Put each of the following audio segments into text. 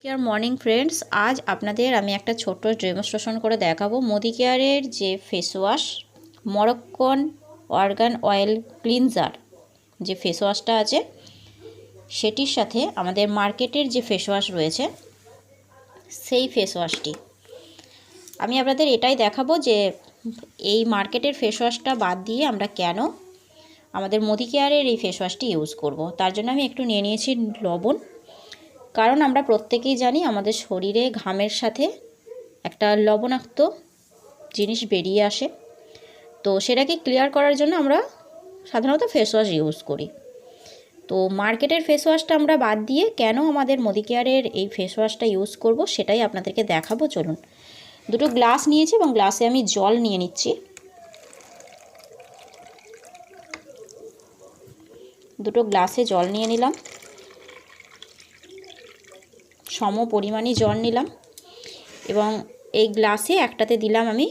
Care morning friends, আজ আপনাদের আমি একটা ছোট্ট ডেমনস্ট্রেশন করে দেখাবো মোদি কেয়ারের যে face wash Moroccan organ oil cleanser যে ফেস ওয়াশটা আছে সেটির সাথে আমাদের মার্কেটের যে ফেস ওয়াশ রয়েছে সেই ফেস ওয়াশটি আমি আপনাদের এটাই দেখাবো যে এই মার্কেটের ফেস ওয়াশটা বাদ দিয়ে আমরা কেন আমাদের মোদি কেয়ারের এই ফেস ওয়াশটি ইউজ করব। তার জন্য আমি একটু নিয়ে নিয়েছি লবণ, কারণ আমরা প্রত্যেকেই জানি আমাদের শরীরে ঘামের সাথে একটা লবণাক্ত জিনিস বেরিয়ে আসে, তো সেটাকে ক্লিয়ার করার জন্য আমরা সাধারণত ফেস ওয়াশ ইউজ করি। তো মার্কেটের ফেস ওয়াশটা আমরা বাদ দিয়ে কেন আমাদের মোদি কেয়ারের এই ফেস ওয়াশটা ইউজ করব সেটাই আপনাদেরকে দেখাবো। চলুন, দুটো গ্লাস নিয়েছি এবং গ্লাসে আমি জল নিয়ে নিচ্ছি। দুটো গ্লাসে জল নিয়ে নিলাম, সম পরিমাণই জল নিলাম এবং এই গ্লাসে একটাতে দিলাম আমি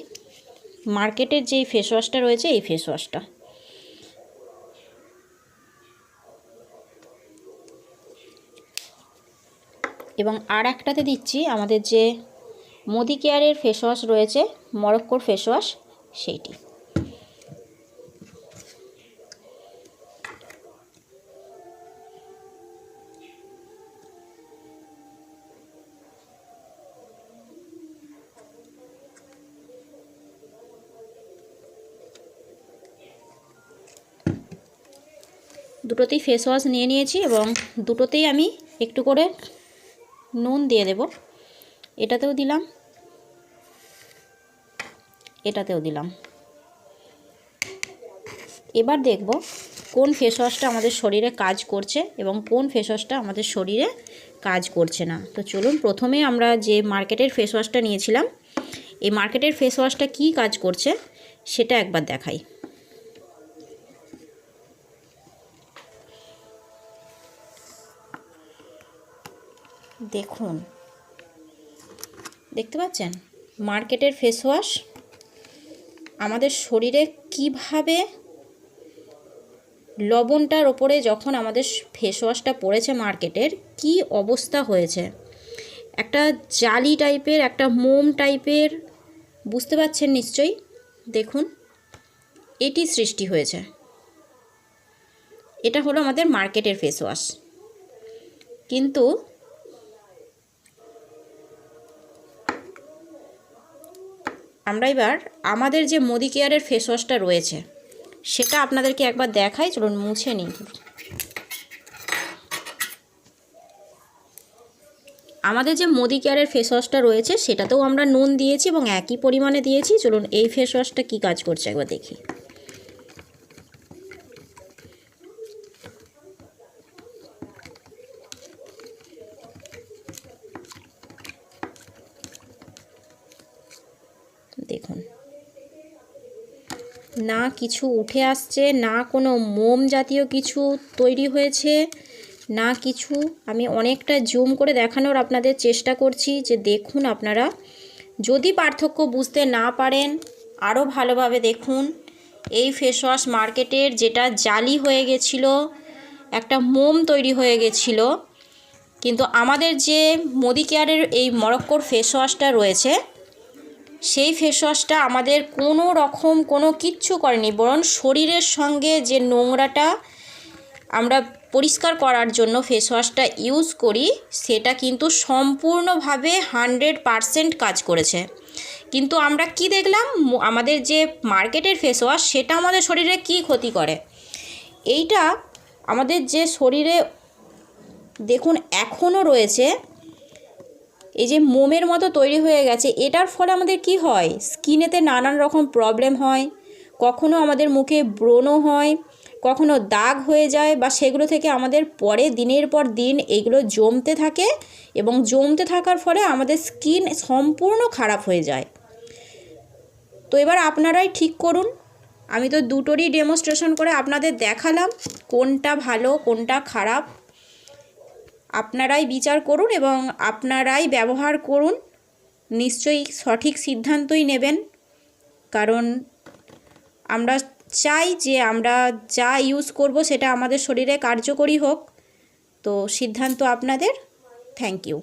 মার্কেটের যেই ফেস ওয়াশটা রয়েছে এই ফেস ওয়াশটা। এবং আর একটাতে দিচ্ছি আমাদের যে মোদি কেয়ারের ফেস ওয়াশ রয়েছে মরক্কোর ফেস ওয়াশ সেইটি। দুটোতেই ফেস ওয়াশ নিয়ে নিয়েছি এবং দুটোতেই আমি একটু করে নুন দিয়ে দেব। এটাতেও দিলাম, এটাতেও দিলাম। এবার দেখব কোন ফেস ওয়াশটা আমাদের শরীরে কাজ করছে এবং কোন ফেস ওয়াশটা আমাদের শরীরে কাজ করছে না। তো চলুন, প্রথমে আমরা যে মার্কেটের ফেস ওয়াশটা নিয়েছিলাম এই মার্কেটের ফেস ওয়াশটা কী কাজ করছে সেটা একবার দেখাই। দেখুন, দেখতে পাচ্ছেন মার্কেটের ফেস ওয়াশ আমাদের শরীরে কিভাবে লবণটার ওপরে যখন আমাদের ফেস ওয়াশটা পড়েছে মার্কেটের কি অবস্থা হয়েছে। একটা জালি টাইপের, একটা মোম টাইপের, বুঝতে পারছেন নিশ্চয়ই। দেখুন, এটি সৃষ্টি হয়েছে। এটা হলো আমাদের মার্কেটের ফেস ওয়াশ। কিন্তু আমরা এবার আমাদের যে মোদি কেয়ারের ফেস ওয়াশটা রয়েছে সেটা আপনাদেরকে একবার দেখাই। চলুন মুছে নিই। আমাদের যে মোদি কেয়ারের ফেস ওয়াশটা রয়েছে সেটাতেও আমরা নুন দিয়েছি এবং একই পরিমাণে দিয়েছি। চলুন এই ফেস ওয়াশটা কী কাজ করছে একবার দেখি। দেখুন, না কিছু উঠে আসছে, না কোনো মোম জাতীয় কিছু তৈরি হয়েছে, না কিছু। আমি অনেকটা জুম করে দেখানোর আপনাদের চেষ্টা করছি যে দেখুন, আপনারা যদি পার্থক্য বুঝতে না পারেন আরও ভালোভাবে দেখুন। এই ফেস ওয়াশ মার্কেটের যেটা জালি হয়ে গেছিলো, একটা মোম তৈরি হয়ে গেছিলো, কিন্তু আমাদের যে মোদি কেয়ারের এই মরক্কোর ফেস ওয়াশটা রয়েছে সেই ফেস ওয়াশটা আমাদের কোনো রকম কোনো কিচ্ছু করেনি, বরং শরীরের সঙ্গে যে নোংরাটা আমরা পরিষ্কার করার জন্য ফেস ওয়াশটা ইউজ করি সেটা কিন্তু সম্পূর্ণভাবে 100% কাজ করেছে। কিন্তু আমরা কি দেখলাম, আমাদের যে মার্কেটের ফেস ওয়াশ সেটা আমাদের শরীরে কি ক্ষতি করে। এইটা আমাদের যে শরীরে দেখুন এখনও রয়েছে, এই যে মোমের মতো তৈরি হয়ে গেছে, এটার ফলে আমাদের কি হয়, স্কিনেতে নানান রকম প্রবলেম হয়, কখনো আমাদের মুখে ব্রণ হয়, কখনো দাগ হয়ে যায়, বা সেগুলো থেকে আমাদের পরে দিনের পর দিন এগুলো জমতে থাকে এবং জমতে থাকার ফলে আমাদের স্কিন সম্পূর্ণ খারাপ হয়ে যায়। তো এবার আপনারাই ঠিক করুন। আমি তো দুটোরই ডেমনস্ট্রেশন করে আপনাদের দেখালাম কোনটা ভালো কোনটা খারাপ। আপনারাই বিচার করুন এবং আপনারাই ব্যবহার করুন। নিশ্চয়ই সঠিক সিদ্ধান্তই নেবেন, কারণ আমরা চাই যে আমরা যা ইউজ করব সেটা আমাদের শরীরে কার্যকরী হোক। তো সিদ্ধান্ত আপনাদের। Thank you.